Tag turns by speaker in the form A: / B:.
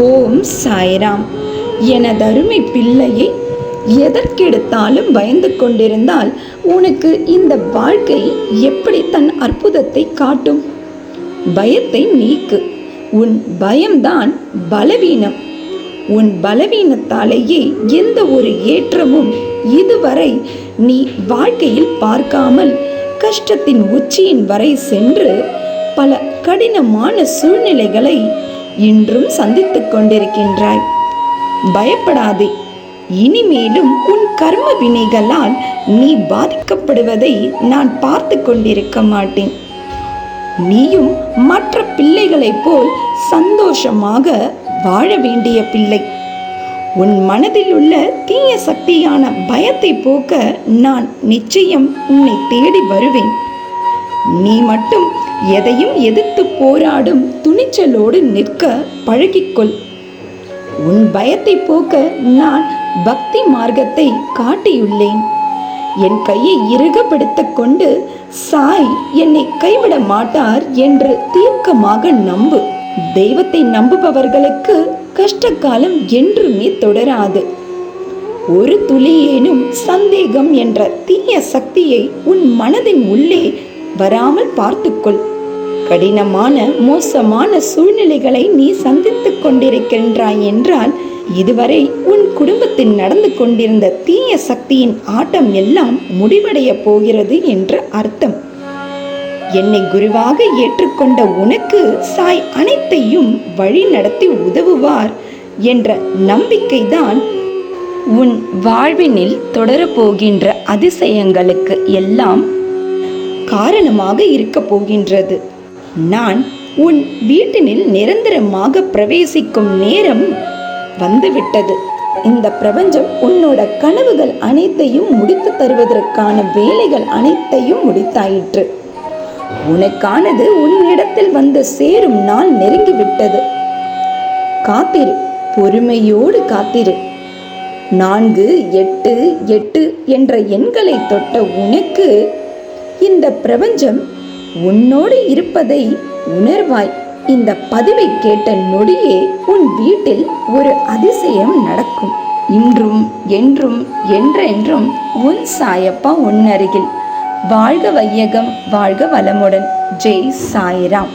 A: ஓம் சாய்ராம். எனதருமை பிள்ளையை, எதற்கெடுத்தாலும் பயந்து கொண்டிருந்தால் உனக்கு இந்த வாழ்க்கை எப்படி தன் அற்புதத்தை காட்டும்? பயத்தை நீக்கு. உன் பயம்தான் பலவீனம். உன் பலவீனத்தாலேயே எந்த ஒரு ஏற்றமும் இதுவரை நீ வாழ்க்கையில் பார்க்காமல் கஷ்டத்தின் உச்சியின் வரை சென்று பல கடினமான சூழ்நிலைகளை இன்றும் சந்தித்துக் கொண்டிருக்கின்றாய். பயப்படாதே. இனிமேலும் உன் கர்ம வினைகளால் நீ பாதிக்கப்படுவதை நான் பார்த்து கொண்டிருக்க மாட்டேன். நீயும் மற்ற பிள்ளைகளைப் போல் சந்தோஷமாக வாழ வேண்டிய பிள்ளை. உன் மனதில் உள்ள தீய சக்தியான பயத்தை போக்க நான் நிச்சயம் உன்னை தேடி வருவேன். நீ மட்டும் எதையும் எதிர்த்து போராடும் துணிச்சலோடு நிற்க பழகிக்கொள். உன் பயத்தை போக்க நான் பக்தி மார்க்கத்தை காட்டியுள்ளேன். என் கையை இறுகப்படுத்திக் கொண்டு சாய் என்னை கைவிட மாட்டார் என்று தீர்க்கமாக நம்பு. தெய்வத்தை நம்புபவர்களுக்கு கஷ்டகாலம் என்றுமே தொடராது. ஒரு துளியேனும் சந்தேகம் என்ற தீய சக்தியை உன் மனதின் உள்ளே வராமல் பார்த்துக்கொள். கடினமான மோசமான சூழ்நிலைகளை நீ சந்தித்துக் கொண்டிருக்கின்றாய் என்றால் இதுவரை உன் குடும்பத்தில் நடந்து கொண்டிருந்த தீய சக்தியின் ஆட்டம் எல்லாம் முடிவடைய போகிறது என்று அர்த்தம். என்னை குருவாக ஏற்றுக்கொண்ட உனக்கு சாய் அனைத்தையும் வழி நடத்தி உதவுவார் என்ற நம்பிக்கைதான் உன் வாழ்வினில் தொடரப்போகின்ற அதிசயங்களுக்கு எல்லாம் காரணமாக இருக்க போகின்றது. நான் உன் வீட்டினில் நிரந்தரமாக பிரவேசிக்கும் நேரம் வந்துவிட்டது. இந்த பிரபஞ்சம் உன்னோட கனவுகள் அனைத்தையும் முடித்து தருவதற்கான வேலைகள் அனைத்தையும் முடித்தாயிற்று. உனக்கானது உன்னிடத்தில் வந்து சேரும் நாள் நெருங்கிவிட்டது. காத்திரு, பொறுமையோடு காத்திரு. 4, 8, 8 என்ற எண்களை தொட்ட உனக்கு இந்த பிரபஞ்சம் உன்னோடு இருப்பதை உணர்வாய். இந்த பதிவை கேட்ட நொடியே உன் வீட்டில் ஒரு அதிசயம் நடக்கும். இன்றும் என்றும் என்றென்றும் உன் சாயப்பா உன் அருகில். வாழ்க வையகம், வாழ்க வளமுடன். ஜெய் சாய்ராம்.